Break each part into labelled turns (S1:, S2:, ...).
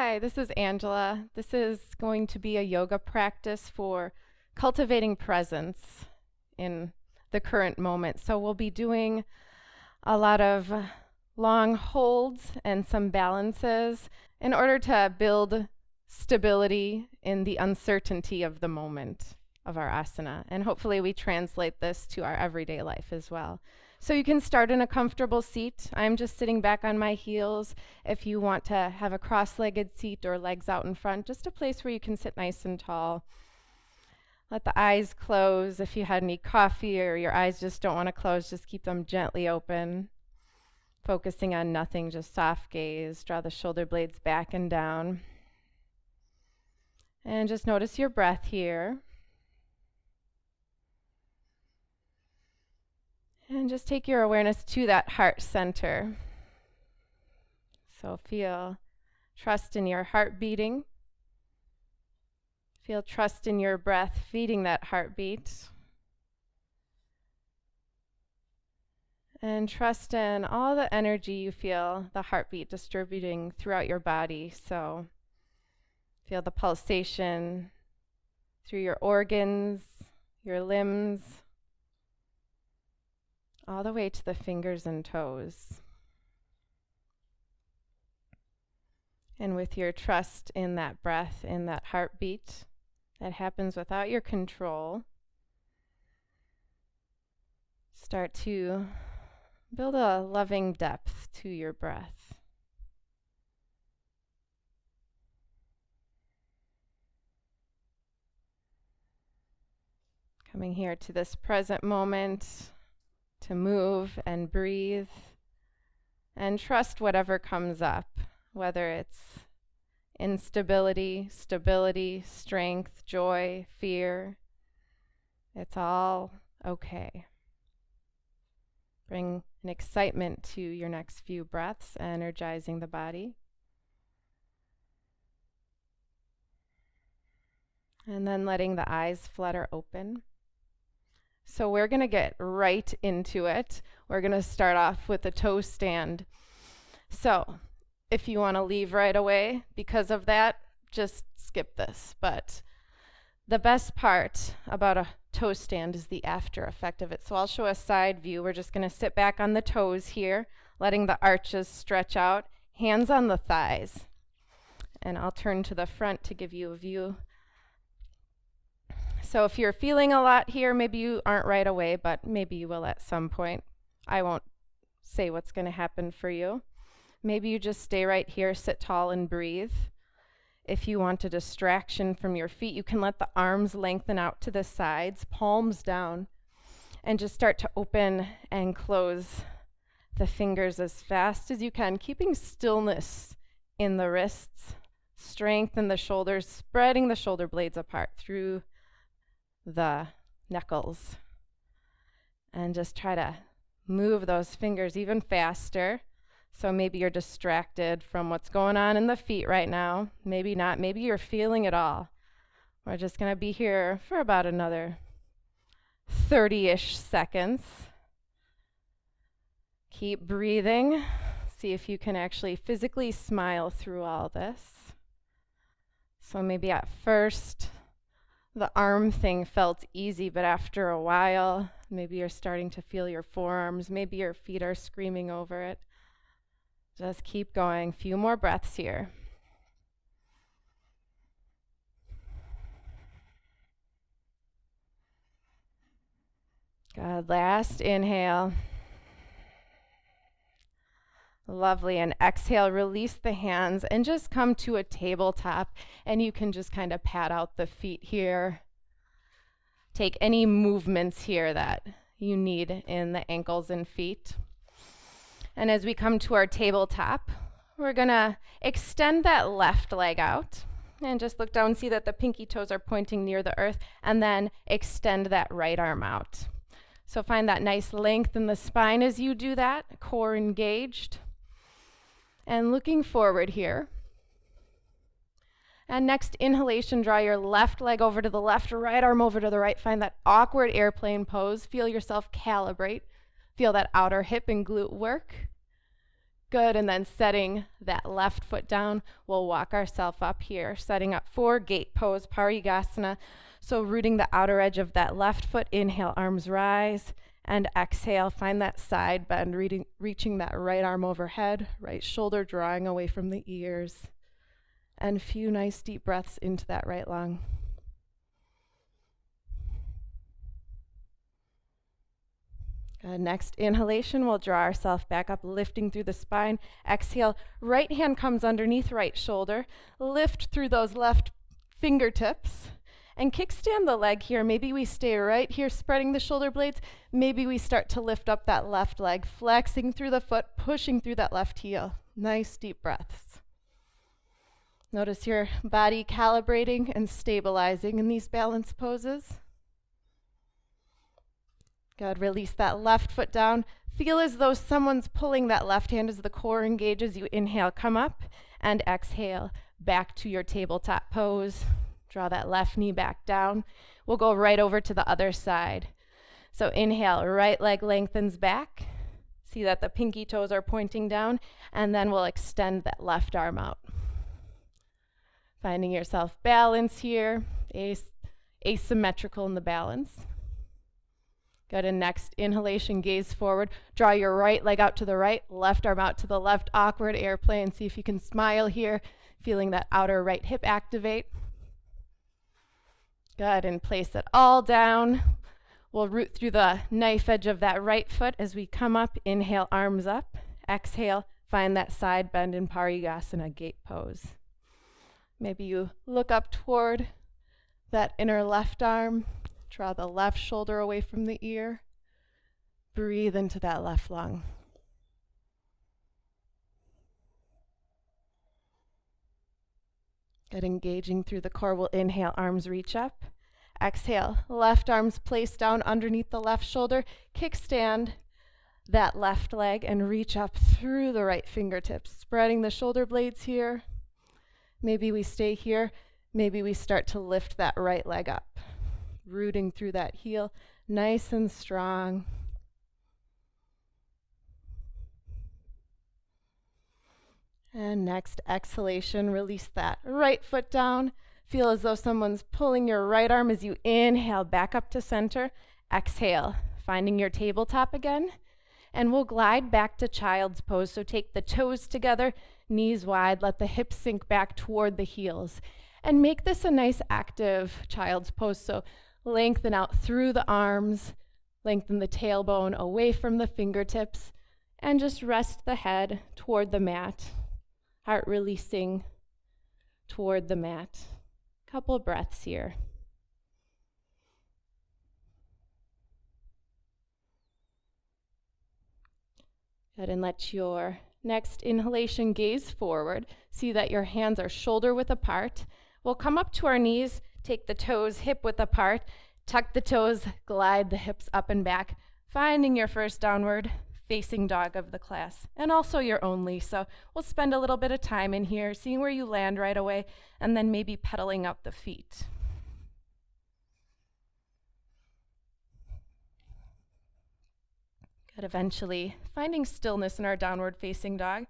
S1: Hi, this is Angela. This is going to be a yoga practice for cultivating presence in the current moment. So we'll be doing a lot of long holds and some balances in order to build stability in the uncertainty of the moment of our asana. And hopefully we translate this to our everyday life as well. So you can start in a comfortable seat. I'm just sitting back on my heels. If you want to have a cross-legged seat or legs out in front, just a place where you can sit nice and tall. Let the eyes close. If you had any coffee or your eyes just don't want to close, just keep them gently open. Focusing on nothing, just soft gaze. Draw the shoulder blades back and down. And just notice your breath here. And just take your awareness to that heart center. So feel trust in your heart beating. Feel trust in your breath feeding that heartbeat. And trust in all the energy you feel the heartbeat distributing throughout your body. So feel the pulsation through your organs, your limbs, all the way to the fingers and toes. And with your trust in that breath, in that heartbeat that happens without your control, start to build a loving depth to your breath. Coming here to this present moment, to move and breathe and trust whatever comes up, whether it's instability, stability, strength, joy, fear. It's all okay. Bring an excitement to your next few breaths, energizing the body. And then letting the eyes flutter open. So we're going to get right into it. We're going to start off with a toe stand. So if you want to leave right away because of that, just skip this. But the best part about a toe stand is the after effect of it. So I'll show a side view. We're just going to sit back on the toes here, letting the arches stretch out, hands on the thighs. And I'll turn to the front to give you a view. So if you're feeling a lot here, maybe you aren't right away, but maybe you will at some point. I won't say what's going to happen for you. Maybe you just stay right here, sit tall and breathe. If you want a distraction from your feet, you can let the arms lengthen out to the sides, palms down, and just start to open and close the fingers as fast as you can, keeping stillness in the wrists, strength in the shoulders, spreading the shoulder blades apart through the knuckles, and just try to move those fingers even faster. So maybe you're distracted from what's going on in the feet right now. Maybe not. Maybe you're feeling it all. We're just going to be here for about another 30-ish seconds. Keep breathing. See if you can actually physically smile through all this. So maybe at first the arm thing felt easy, but after a while, maybe you're starting to feel your forearms, maybe your feet are screaming over it. Just keep going. Few more breaths here. Good. Last inhale. Lovely. And exhale, release the hands and just come to a tabletop, and you can just kind of pat out the feet here. Take any movements here that you need in the ankles and feet. And as we come to our tabletop, we're going to extend that left leg out and just look down, see that the pinky toes are pointing near the earth, and then extend that right arm out. So find that nice length in the spine as you do that, core engaged. And looking forward here. And next inhalation, draw your left leg over to the left, right arm over to the right. Find that awkward airplane pose. Feel yourself calibrate. Feel that outer hip and glute work. Good, and then setting that left foot down, we'll walk ourselves up here, setting up for gate pose, Parigasana. So rooting the outer edge of that left foot, inhale, arms rise, and exhale, find that side bend, reaching that right arm overhead, right shoulder drawing away from the ears, and a few nice deep breaths into that right lung. Next inhalation, we'll draw ourselves back up, lifting through the spine. Exhale, right hand comes underneath right shoulder. Lift through those left fingertips and kickstand the leg here. Maybe we stay right here, spreading the shoulder blades. Maybe we start to lift up that left leg, flexing through the foot, pushing through that left heel. Nice deep breaths. Notice your body calibrating and stabilizing in these balance poses. Good, release that left foot down. Feel as though someone's pulling that left hand as the core engages. You inhale, come up, and exhale, back to your tabletop pose. Draw that left knee back down. We'll go right over to the other side. So inhale, right leg lengthens back. See that the pinky toes are pointing down, and then we'll extend that left arm out. Finding yourself balance here, asymmetrical in the balance. Good, and next inhalation, gaze forward. Draw your right leg out to the right, left arm out to the left, awkward airplane. See if you can smile here, feeling that outer right hip activate. Good, and place it all down. We'll root through the knife edge of that right foot as we come up. Inhale, arms up. Exhale, find that side bend in Parigasana, gate pose. Maybe you look up toward that inner left arm. Draw the left shoulder away from the ear. Breathe into that left lung. Good, engaging through the core. We'll inhale, arms reach up. Exhale, left arms placed down underneath the left shoulder. Kickstand that left leg and reach up through the right fingertips, spreading the shoulder blades here. Maybe we stay here. Maybe we start to lift that right leg up. Rooting through that heel, nice and strong. And next exhalation, release that right foot down. Feel as though someone's pulling your right arm as you inhale back up to center. Exhale, finding your tabletop again. And we'll glide back to child's pose. So take the toes together, knees wide, let the hips sink back toward the heels. And make this a nice active child's pose. So lengthen out through the arms, lengthen the tailbone away from the fingertips, and just rest the head toward the mat, heart releasing toward the mat. Couple breaths here. Good, and let your next inhalation gaze forward. See that your hands are shoulder width apart. We'll come up to our knees. Take the toes hip width apart, tuck the toes, glide the hips up and back, finding your first downward facing dog of the class, and also your only. So we'll spend a little bit of time in here, seeing where you land right away, and then maybe pedaling up the feet. Good, eventually finding stillness in our downward facing dog.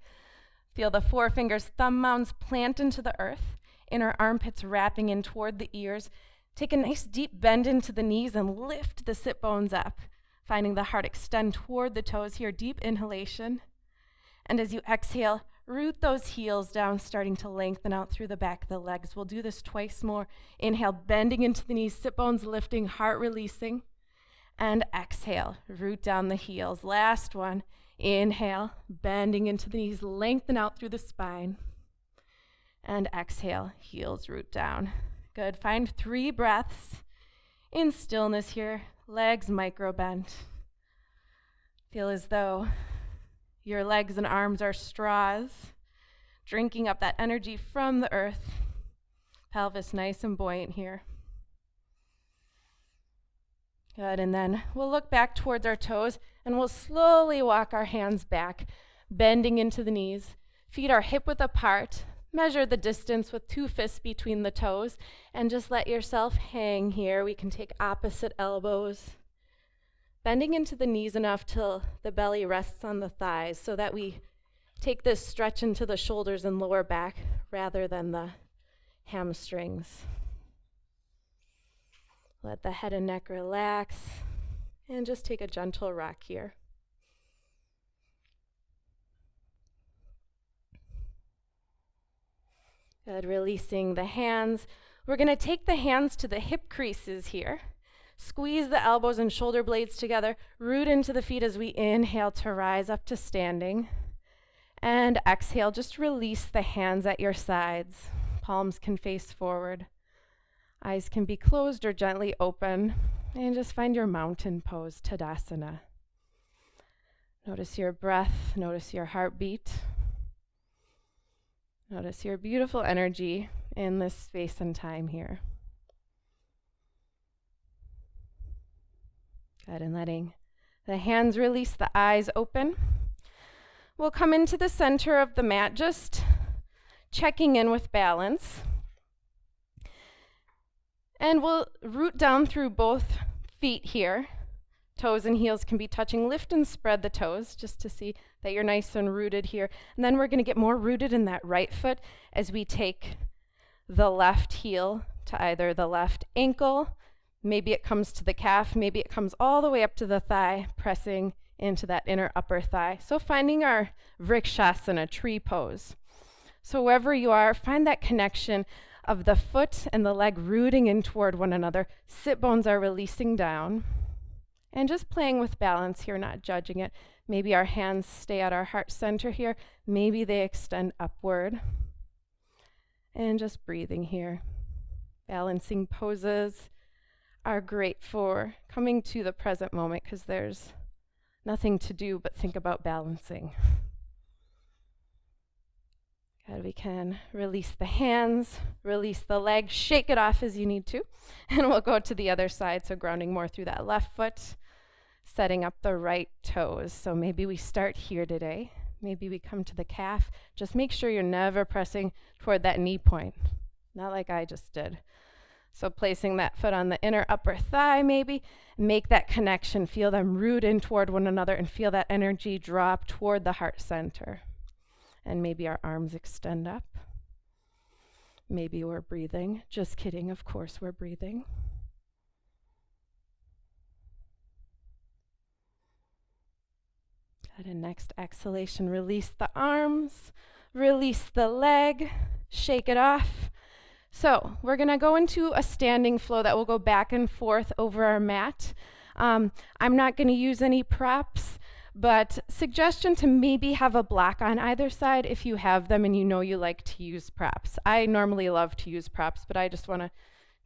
S1: Feel the forefingers, thumb mounds plant into the earth. Inner armpits wrapping in toward the ears. Take a nice deep bend into the knees and lift the sit bones up, finding the heart extend toward the toes here, deep inhalation. And as you exhale, root those heels down, starting to lengthen out through the back of the legs. We'll do this twice more. Inhale, bending into the knees, sit bones lifting, heart releasing. And exhale, root down the heels. Last one. Inhale, bending into the knees, lengthen out through the spine. And exhale, heels root down. Good, find 3 breaths in stillness here, legs micro bent. Feel as though your legs and arms are straws, drinking up that energy from the earth. Pelvis nice and buoyant here. Good, and then we'll look back towards our toes and we'll slowly walk our hands back, bending into the knees. Feet are hip width apart. Measure the distance with 2 fists between the toes and just let yourself hang here. We can take opposite elbows. Bending into the knees enough till the belly rests on the thighs so that we Take this stretch into the shoulders and lower back rather than the hamstrings. Let the head and neck relax, and just take a gentle rock here. Good, releasing the hands. We're going to take the hands to the hip creases here. Squeeze the elbows and shoulder blades together. Root into the feet as we inhale to rise up to standing. And exhale, just release the hands at your sides. Palms can face forward. Eyes can be closed or gently open. And just find your mountain pose, Tadasana. Notice your breath, notice your heartbeat. Notice your beautiful energy in this space and time here. Good, and letting the hands release, the eyes open. We'll come into the center of the mat, just checking in with balance. And we'll root down through both feet here. Toes and heels can be touching. Lift and spread the toes just to see that you're nice and rooted here. And then we're going to get more rooted in that right foot as we take the left heel to either the left ankle. Maybe it comes to the calf. Maybe it comes all the way up to the thigh, pressing into that inner upper thigh. So finding our vrikshasana, tree pose. So wherever you are, find that connection of the foot and the leg rooting in toward one another. Sit bones are releasing down. And just playing with balance here, not judging it. Maybe our hands stay at our heart center here. Maybe they extend upward. And just breathing here. Balancing poses are great for coming to the present moment because there's nothing to do but think about balancing. Good, we can release the hands, release the legs, shake it off as you need to. And we'll go to the other side, so grounding more through that left foot, setting up the right toes. So maybe we start here today. Maybe we come to the calf. Just make sure you're never pressing toward that knee point, not like I just did. So placing that foot on the inner upper thigh maybe, make that connection, feel them root in toward one another and feel that energy drop toward the heart center. And maybe our arms extend up. Maybe we're breathing. Just kidding, of course we're breathing. Good, and next exhalation, release the arms, release the leg, shake it off. So we're gonna go into a standing flow that will go back and forth over our mat. I'm not gonna use any props, but suggestion to maybe have a block on either side if you have them and you know you like to use props. I normally love to use props, but I just wanna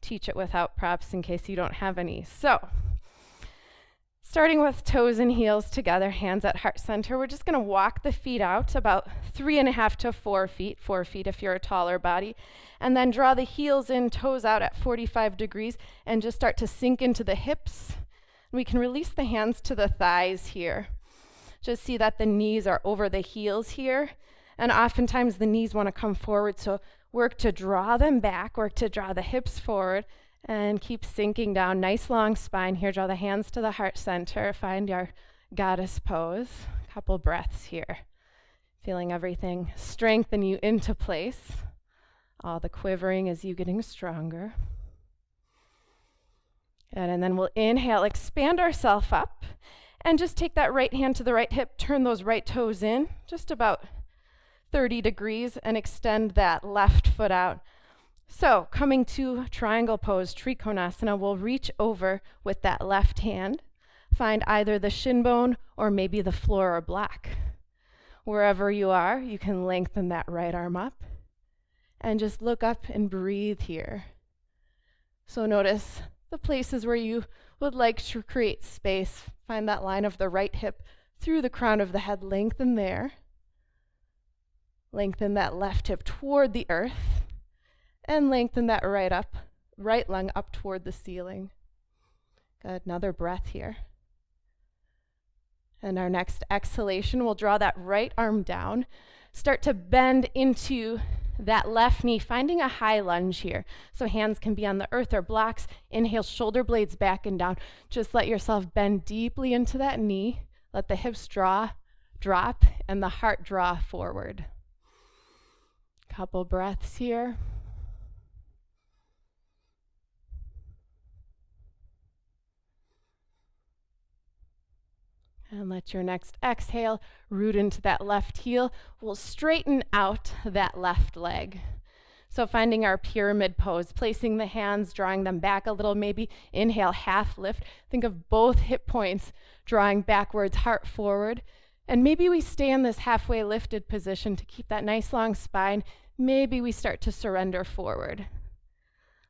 S1: teach it without props in case you don't have any. So, starting with toes and heels together, hands at heart center, we're just gonna walk the feet out about 3.5 to 4 feet, 4 feet if you're a taller body, and then draw the heels in, toes out at 45 degrees, and just start to sink into the hips. We can release the hands to the thighs here. Just see that the knees are over the heels here, and oftentimes the knees wanna come forward, so work to draw them back, work to draw the hips forward, and keep sinking down. Nice long spine here. Draw the hands to the heart center. Find your goddess pose. Couple breaths here. Feeling everything strengthen you into place. All the quivering as you getting stronger. Good, and then we'll inhale, expand ourselves up, and just take that right hand to the right hip, turn those right toes in, just about 30 degrees, and extend that left foot out. So coming to triangle pose, Trikonasana, we'll reach over with that left hand, find either the shin bone or maybe the floor or block. Wherever you are, you can lengthen that right arm up and just look up and breathe here. So notice the places where you would like to create space. Find that line of the right hip through the crown of the head, lengthen there. Lengthen that left hip toward the earth. And lengthen that right lung up toward the ceiling. Good, another breath here. And our next exhalation, we'll draw that right arm down. Start to bend into that left knee, finding a high lunge here. So hands can be on the earth or blocks. Inhale, shoulder blades back and down. Just let yourself bend deeply into that knee. Let the hips draw drop and the heart draw forward. Couple breaths here. And let your next exhale root into that left heel. We'll straighten out that left leg. So finding our pyramid pose, placing the hands, drawing them back a little, maybe inhale, half lift. Think of both hip points drawing backwards, heart forward. And maybe we stay in this halfway lifted position to keep that nice long spine. Maybe we start to surrender forward.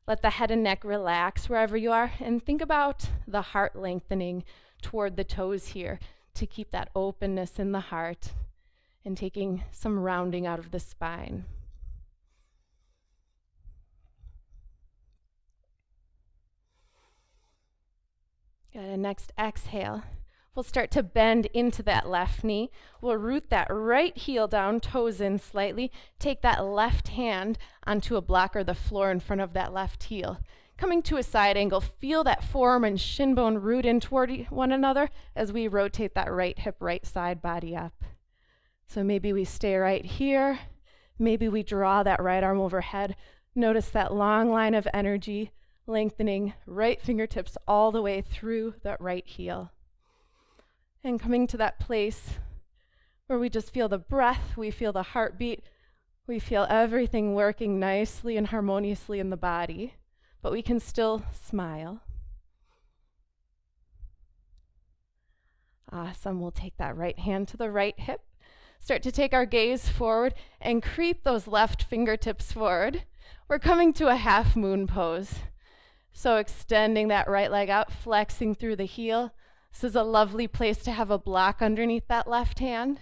S1: Let the head and neck relax wherever you are, and think about the heart lengthening toward the toes here to keep that openness in the heart and taking some rounding out of the spine. Good, and next exhale. We'll start to bend into that left knee. We'll root that right heel down, toes in slightly. Take that left hand onto a block or the floor in front of that left heel. Coming to a side angle, feel that forearm and shin bone root in toward one another as we rotate that right hip, right side body up. So maybe we stay right here. Maybe we draw that right arm overhead. Notice that long line of energy, lengthening right fingertips all the way through that right heel. And coming to that place where we just feel the breath, we feel the heartbeat, we feel everything working nicely and harmoniously in the body, but we can still smile. Awesome. We'll take that right hand to the right hip, start to take our gaze forward and creep those left fingertips forward. We're coming to a half moon pose. So extending that right leg out, flexing through the heel. This is a lovely place to have a block underneath that left hand.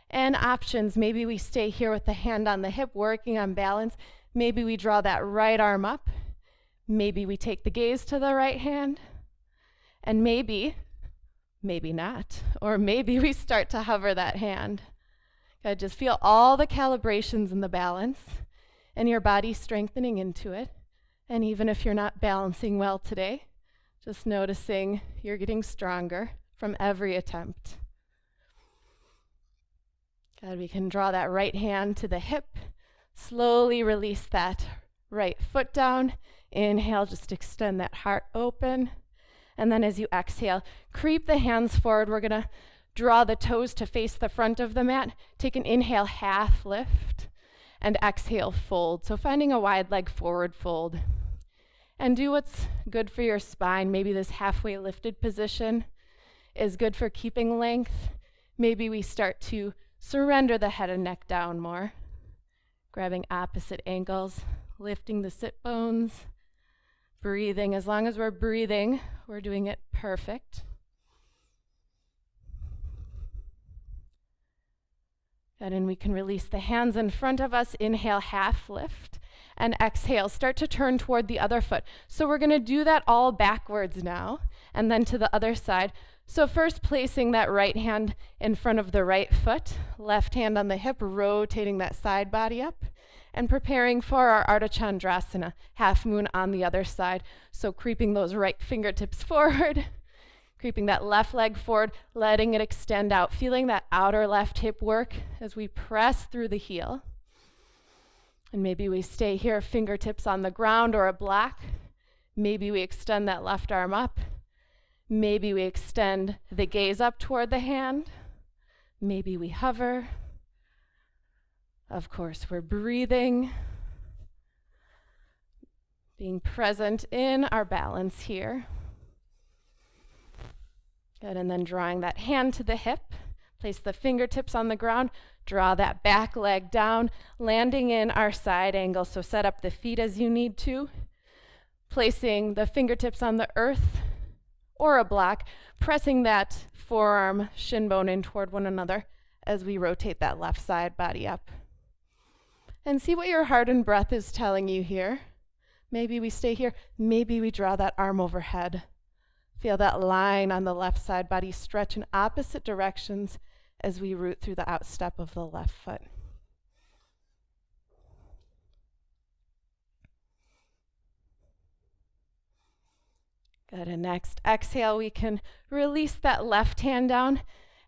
S1: And options, maybe we stay here with the hand on the hip, working on balance. Maybe we draw that right arm up. Maybe we take the gaze to the right hand. And maybe not. Or maybe we start to hover that hand. Good, just feel all the calibrations in the balance and your body strengthening into it. And even if you're not balancing well today, just noticing you're getting stronger from every attempt. Good, we can draw that right hand to the hip. Slowly release that right foot down. Inhale, just extend that heart open. And then as you exhale, creep the hands forward. We're gonna draw the toes to face the front of the mat. Take an inhale, half lift, and exhale, fold. So finding a wide leg forward fold. And do what's good for your spine. Maybe this halfway lifted position is good for keeping length. Maybe we start to surrender the head and neck down more. Grabbing opposite ankles, lifting the sit bones, breathing. As long as we're breathing, we're doing it perfect. And then we can release the hands in front of us. Inhale, half lift. And exhale, start to turn toward the other foot. So we're gonna do that all backwards now, and then to the other side. So first placing that right hand in front of the right foot, left hand on the hip, rotating that side body up, and preparing for our Ardha Chandrasana, half moon on the other side. So creeping those right fingertips forward, creeping that left leg forward, letting it extend out, feeling that outer left hip work as we press through the heel. And maybe we stay here, fingertips on the ground or a block. Maybe we extend that left arm up. Maybe we extend the gaze up toward the hand. Maybe we hover. Of course, we're breathing, being present in our balance here. Good, and then drawing that hand to the hip. Place the fingertips on the ground, draw that back leg down, landing in our side angle. So set up the feet as you need to. Placing the fingertips on the earth or a block, pressing that forearm, shin bone in toward one another as we rotate that left side body up. And see what your heart and breath is telling you here. Maybe we stay here, maybe we draw that arm overhead. Feel that line on the left side body stretch in opposite directions as we root through the outstep of the left foot. Good, and next exhale, we can release that left hand down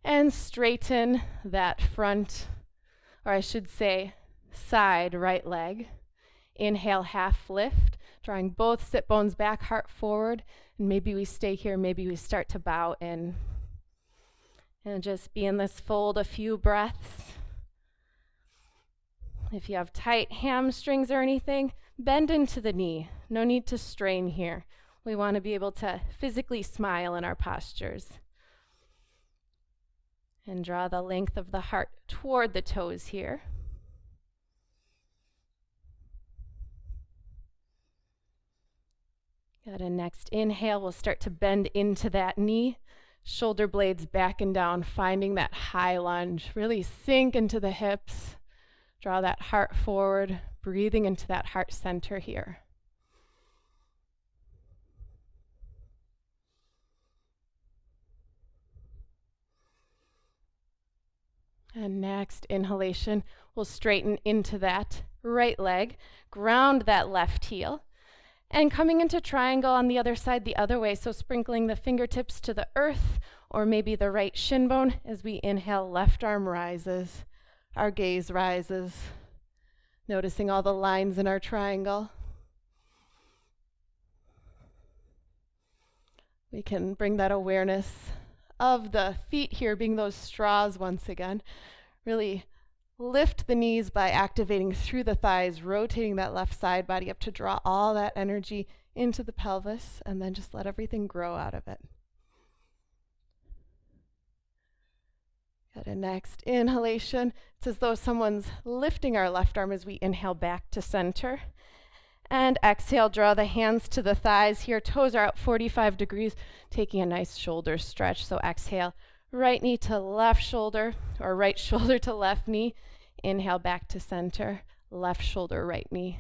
S1: And straighten that front, or I should say side right leg. Inhale, half lift, drawing both sit bones back, heart forward. And maybe we stay here, maybe we start to bow in. And just be in this fold a few breaths. If you have tight hamstrings or anything, bend into the knee. No need to strain here. We want to be able to physically smile in our postures. And draw the length of the heart toward the toes here. Good, and next inhale, we'll start to bend into that knee. Shoulder blades back and down, finding that high lunge. Really sink into the hips. Draw that heart forward, breathing into that heart center here. And next inhalation, we'll straighten into that right leg, ground that left heel, and coming into triangle on the other side the other way, so sprinkling the fingertips to the earth, or maybe the right shin bone. As we inhale, left arm rises, our gaze rises, noticing all the lines in our triangle. We can bring that awareness of the feet here being those straws once again. Really lift the knees by activating through the thighs, rotating that left side body up to draw all that energy into the pelvis, and then just let everything grow out of it. Good, and next inhalation, it's as though someone's lifting our left arm as we inhale back to center. And exhale, draw the hands to the thighs here. Toes are out 45 degrees, taking a nice shoulder stretch. So exhale, right knee to left shoulder, or right shoulder to left knee. Inhale back to center, left shoulder, right knee.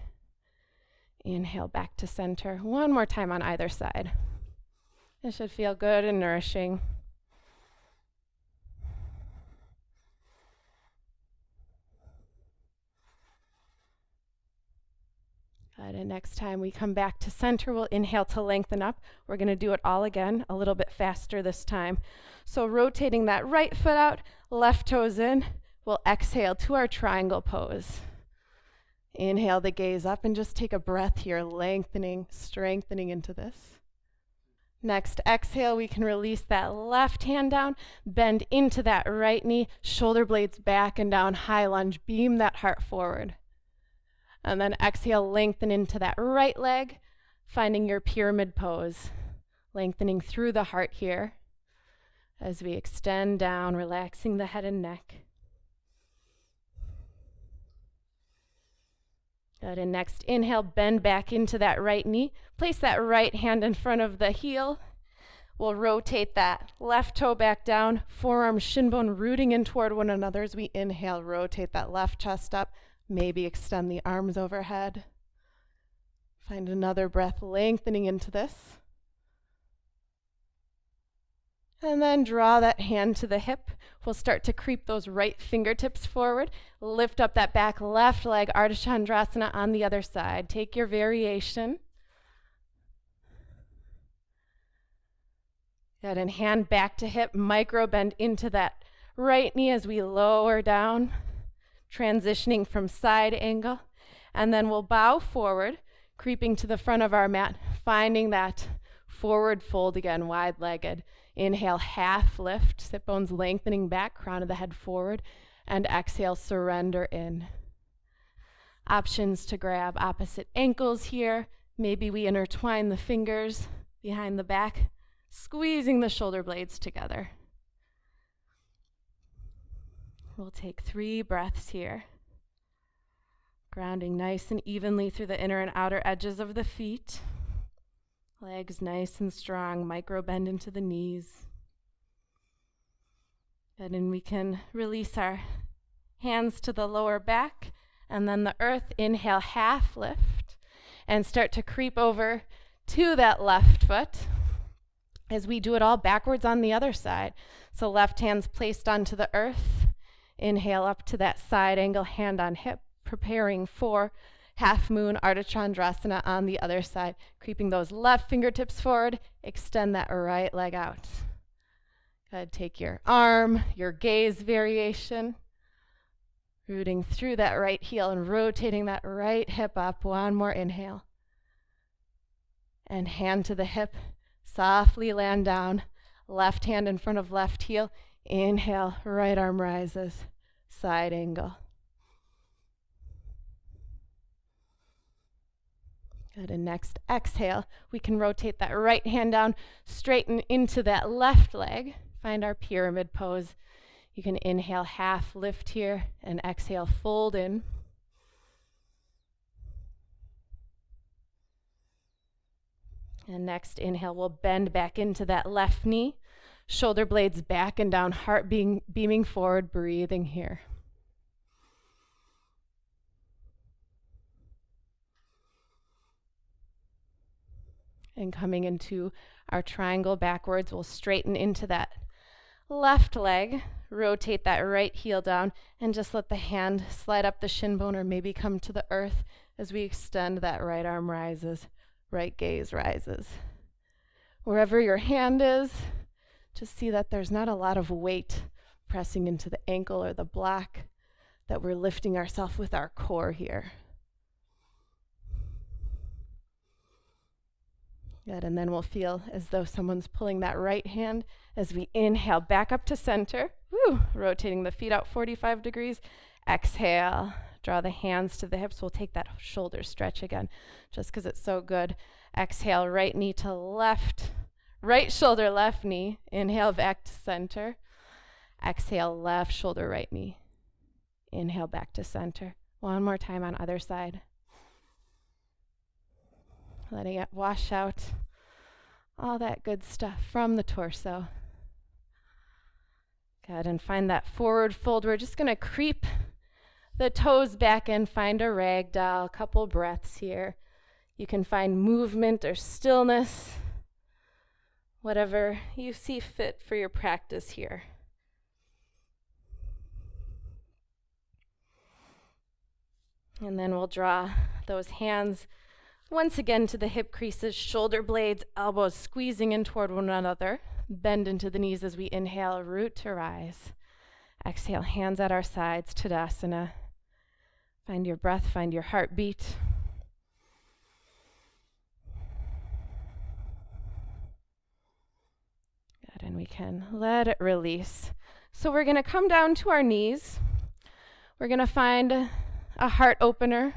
S1: Inhale back to center. One more time on either side. This should feel good and nourishing. Good, and next time we come back to center, we'll inhale to lengthen up. We're going to do it all again, a little bit faster this time. So rotating that right foot out, left toes in, we'll exhale to our triangle pose. Inhale the gaze up and just take a breath here, lengthening, strengthening into this. Next exhale, we can release that left hand down, bend into that right knee, shoulder blades back and down, high lunge, beam that heart forward. And then exhale, lengthen into that right leg, finding your pyramid pose, lengthening through the heart here as we extend down, relaxing the head and neck. Good, and next inhale, bend back into that right knee. Place that right hand in front of the heel. We'll rotate that left toe back down, forearm, shin bone rooting in toward one another as we inhale, rotate that left chest up. Maybe extend the arms overhead. Find another breath, lengthening into this. And then draw that hand to the hip. We'll start to creep those right fingertips forward. Lift up that back left leg, Ardha Chandrasana on the other side. Take your variation. Good, and hand back to hip, micro bend into that right knee as we lower down. Transitioning from side angle, and then we'll bow forward, creeping to the front of our mat, finding that forward fold again, wide-legged. Inhale, half lift, sit bones lengthening back, crown of the head forward, and exhale, surrender in. Options to grab opposite ankles here. Maybe we intertwine the fingers behind the back, squeezing the shoulder blades together. We'll take 3 breaths here. Grounding nice and evenly through the inner and outer edges of the feet. Legs nice and strong, micro bend into the knees. And then we can release our hands to the lower back, and then the earth. Inhale, half lift, and start to creep over to that left foot as we do it all backwards on the other side. So left hand's placed onto the earth. Inhale up to that side angle, hand on hip, preparing for half moon Ardha Chandrasana on the other side. Creeping those left fingertips forward, extend that right leg out. Good. Take your arm, your gaze variation, rooting through that right heel and rotating that right hip up. One more inhale. And hand to the hip, softly land down. Left hand in front of left heel. Inhale, right arm rises, side angle. Good, and next exhale, we can rotate that right hand down, straighten into that left leg. Find our pyramid pose. You can inhale, half lift here, and exhale, fold in. And next inhale, we'll bend back into that left knee, shoulder blades back and down, heart beaming forward, breathing here. And coming into our triangle backwards, we'll straighten into that left leg, rotate that right heel down, and just let the hand slide up the shin bone or maybe come to the earth as we extend that right arm rises, right gaze rises. Wherever your hand is, just see that there's not a lot of weight pressing into the ankle or the block, that we're lifting ourselves with our core here. Good, and then we'll feel as though someone's pulling that right hand as we inhale back up to center. Woo, rotating the feet out 45 degrees. Exhale, draw the hands to the hips. We'll take that shoulder stretch again, just because it's so good. Exhale, right knee to left, right shoulder, left knee. Inhale back to center. Exhale, left shoulder, right knee. Inhale back to center. One more time on other side. Letting it wash out all that good stuff from the torso. Good, and find that forward fold. We're just going to creep the toes back in, find a ragdoll, couple breaths here. You can find movement or stillness, whatever you see fit for your practice here. And then we'll draw those hands once again to the hip creases, shoulder blades, elbows squeezing in toward one another. Bend into the knees as we inhale, root to rise. Exhale, hands at our sides, Tadasana. Find your breath, find your heartbeat. Good, and we can let it release. So we're going to come down to our knees. We're going to find a heart opener,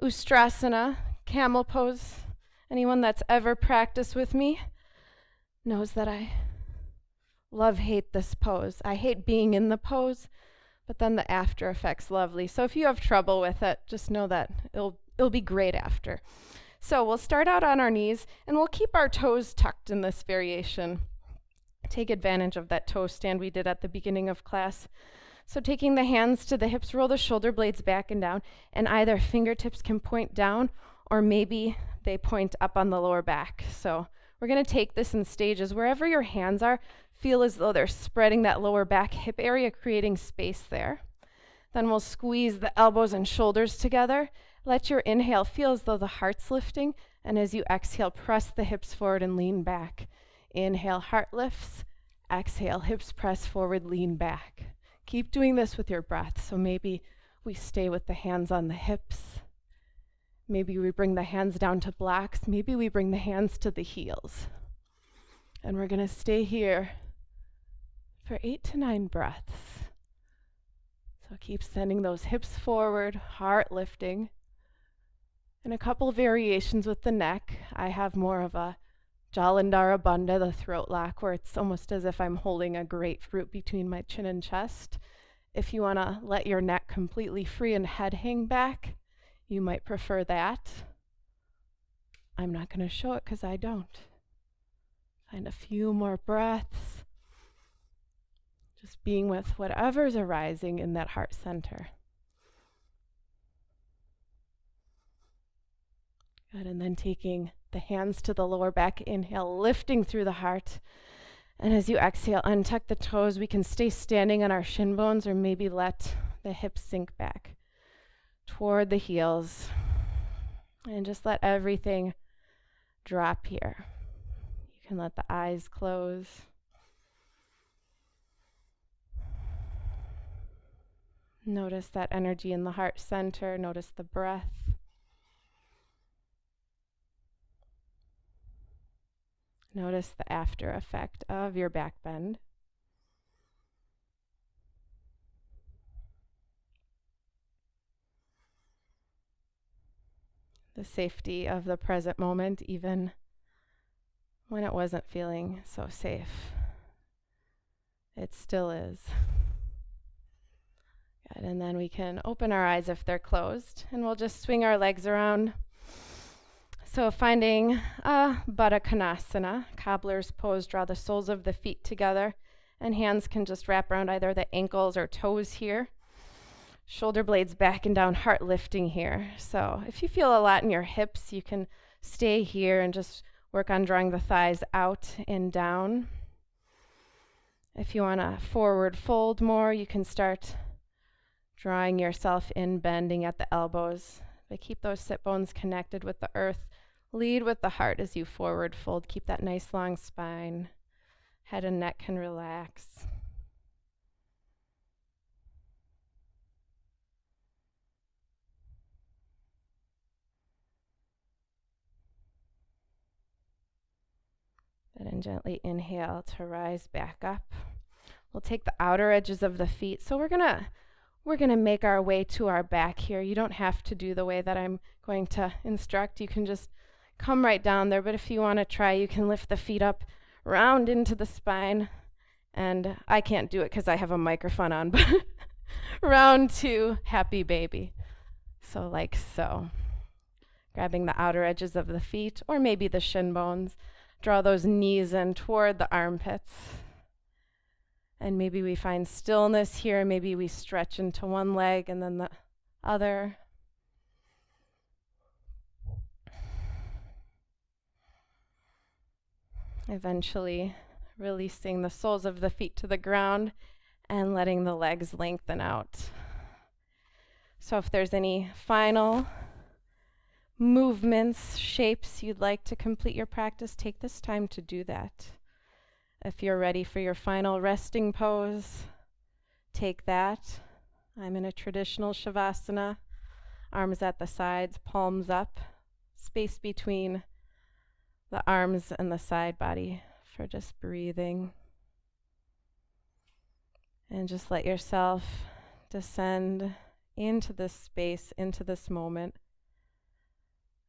S1: Ustrasana, Camel pose. Anyone that's ever practiced with me knows that I hate this pose. I hate being in the pose, but then the after effect's lovely. So if you have trouble with it, just know that it'll be great after. So we'll start out on our knees, and we'll keep our toes tucked in this variation. Take advantage of that toe stand we did at the beginning of class. So taking the hands to the hips, roll the shoulder blades back and down, and either fingertips can point down or maybe they point up on the lower back. So we're going to take this in stages. Wherever your hands are, feel as though they're spreading that lower back hip area, creating space there. Then we'll squeeze the elbows and shoulders together. Let your inhale feel as though the heart's lifting, and as you exhale, press the hips forward and lean back. Inhale, heart lifts. Exhale, hips press forward, lean back. Keep doing this with your breath. So maybe we stay with the hands on the hips. Maybe we bring the hands down to blocks. Maybe we bring the hands to the heels. And we're going to stay here for 8 to 9 breaths. So keep sending those hips forward, heart lifting. And a couple variations with the neck. I have more of a Jalandhara Bandha, the throat lock, where it's almost as if I'm holding a grapefruit between my chin and chest. If you want to let your neck completely free and head hang back, you might prefer that. I'm not going to show it because I don't. Find a few more breaths. Just being with whatever's arising in that heart center. Good, and then taking the hands to the lower back, inhale, lifting through the heart. And as you exhale, untuck the toes. We can stay standing on our shin bones or maybe let the hips sink back toward the heels. And just let everything drop here. You can let the eyes close. Notice that energy in the heart center. Notice the breath. Notice the after effect of your back bend. The safety of the present moment, even when it wasn't feeling so safe. It still is. Good. And then we can open our eyes if they're closed, and we'll just swing our legs around. So finding Baddha Konasana, cobbler's pose, draw the soles of the feet together, and hands can just wrap around either the ankles or toes here. Shoulder blades back and down, heart lifting here. So if you feel a lot in your hips, you can stay here and just work on drawing the thighs out and down. If you want to forward fold more, you can start drawing yourself in, bending at the elbows. But keep those sit bones connected with the earth. Lead with the heart as you forward fold. Keep that nice long spine. Head and neck can relax. And gently inhale to rise back up. We'll take the outer edges of the feet. So we're gonna make our way to our back here. You don't have to do the way that I'm going to instruct. You can just come right down there. But if you want to try, you can lift the feet up, round into the spine. And I can't do it because I have a microphone on, but round to happy baby. So like so. Grabbing the outer edges of the feet, or maybe the shin bones. Draw those knees in toward the armpits. And maybe we find stillness here. Maybe we stretch into one leg and then the other. Eventually releasing the soles of the feet to the ground and letting the legs lengthen out. So if there's any final movements, shapes you'd like to complete your practice, take this time to do that. If you're ready for your final resting pose, take that. I'm in a traditional shavasana, arms at the sides, palms up, space between the arms and the side body for just breathing. And just let yourself descend into this space, into this moment.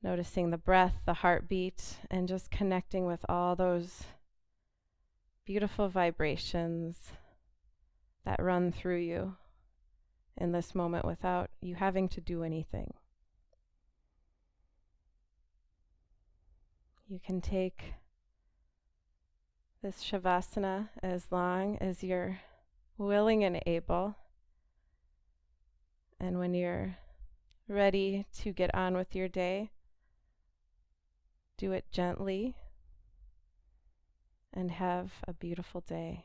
S1: Noticing the breath, the heartbeat, and just connecting with all those beautiful vibrations that run through you in this moment without you having to do anything. You can take this shavasana as long as you're willing and able. And when you're ready to get on with your day, do it gently and have a beautiful day.